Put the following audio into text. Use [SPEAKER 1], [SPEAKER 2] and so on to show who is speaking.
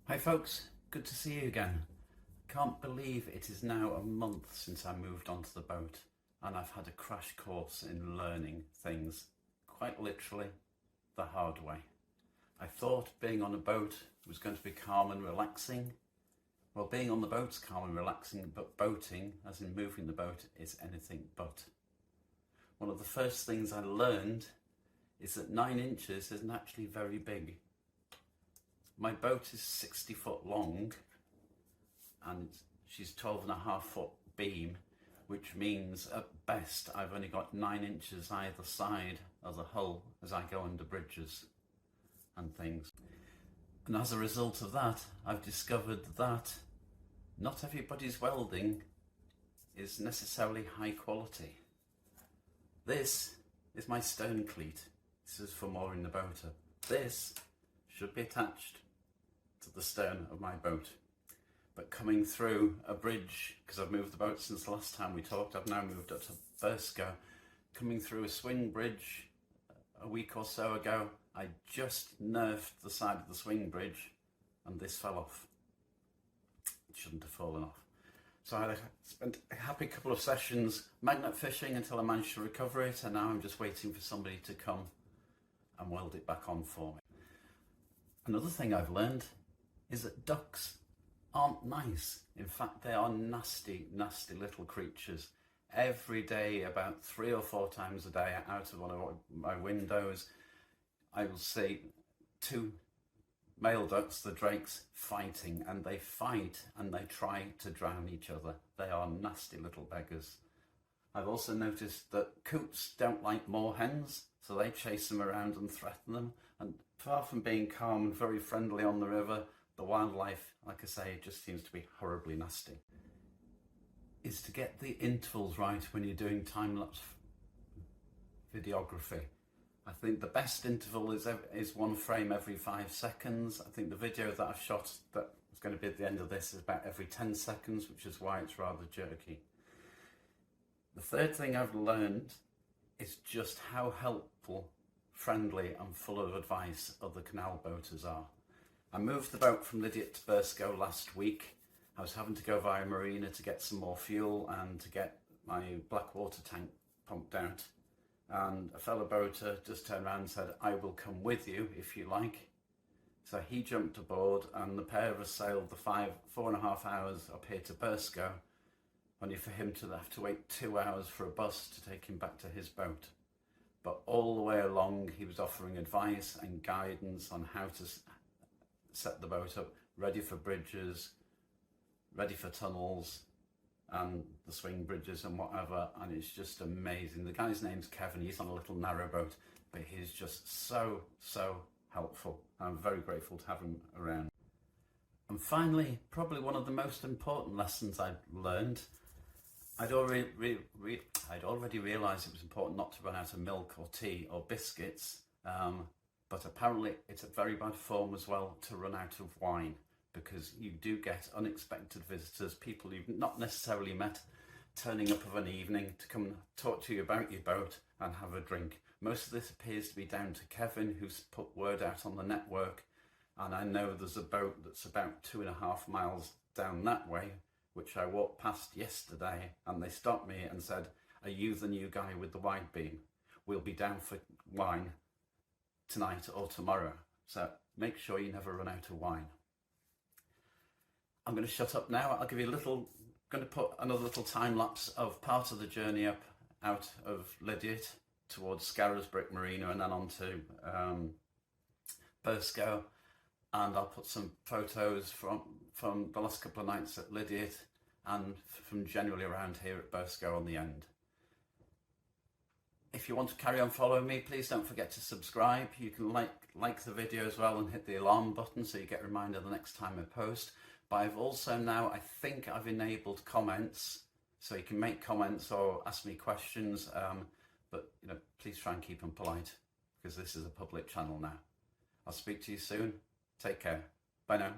[SPEAKER 1] Hi folks, good to see you again. Can't believe it is now a month since I moved onto the boat and I've had a crash course in learning things, quite literally, the hard way. I thought being on a boat was going to be calm and relaxing. Well, being on the boat's calm and relaxing, but boating, as in moving the boat, is anything but. One of the first things I learned is that 9 inches isn't actually very big. My boat is 60 foot long and she's 12.5 foot beam, which means at best I've only got 9 inches either side of the hull as I go under bridges and things. And as a result of that, I've discovered that not everybody's welding is necessarily high quality. This is my stern cleat. This is for mooring the boat up. This should be attached to the stern of my boat, but coming through a bridge, because I've moved the boat since the last time we talked, I've now moved up to Burscough, coming through a swing bridge a week or so ago, I just nerfed the side of the swing bridge and this fell off. It shouldn't have fallen off. So I spent a happy couple of sessions magnet fishing until I managed to recover it, and now I'm just waiting for somebody to come and weld it back on for me. Another thing I've learned is that ducks aren't nice. In fact, they are nasty, nasty little creatures. Every day, about 3 or 4 times a day, out of one of my windows, I will see 2 male ducks, the drakes, fighting, and they fight and they try to drown each other. They are nasty little beggars. I've also noticed that coots don't like moorhens, so they chase them around and threaten them. And far from being calm and very friendly on the river, the wildlife, like I say, just seems to be horribly nasty. Is to get the intervals right when you're doing time-lapse videography. I think the best interval is 1 frame every 5 seconds. I think the video that I've shot that is going to be at the end of this is about every 10 seconds, which is why it's rather jerky. The third thing I've learned is just how helpful, friendly and full of advice other canal boaters are. I moved the boat from Lydiate to Burscough last week. I was having to go via Marina to get some more fuel and to get my black water tank pumped out. And a fellow boater just turned around and said, "I will come with you if you like." So he jumped aboard and the pair of us sailed the 4.5 hours up here to Burscough, only for him to have to wait 2 hours for a bus to take him back to his boat. But all the way along he was offering advice and guidance on how to set the boat up, ready for bridges, ready for tunnels and the swing bridges and whatever, and it's just amazing. The guy's name's Kevin, he's on a little narrow boat, but he's just so helpful. I'm very grateful to have him around. And finally, probably one of the most important lessons I've learned, I'd already realised it was important not to run out of milk or tea or biscuits, but apparently it's a very bad form as well to run out of wine, because you do get unexpected visitors, people you've not necessarily met, turning up of an evening to come and talk to you about your boat and have a drink. Most of this appears to be down to Kevin, who's put word out on the network, and I know there's a boat that's about 2.5 miles down that way, which I walked past yesterday, and they stopped me and said, "Are you the new guy with the wide beam? We'll be down for wine tonight or tomorrow, so make sure you never run out of wine." I'm going to shut up now. I'll give you going to put another little time lapse of part of the journey up out of Lydiate towards Scarisbrick Marina and then on to Burscough, and I'll put some photos from the last couple of nights at Lydiate and from generally around here at Burscough on the end. If you want to carry on following me, please don't forget to subscribe. You can like the video as well and hit the alarm button so you get a reminder the next time I post. But I've also now, I think I've enabled comments, so you can make comments or ask me questions, but please try and keep them polite, because this is a public channel now. I'll speak to you soon. Take care. Bye now.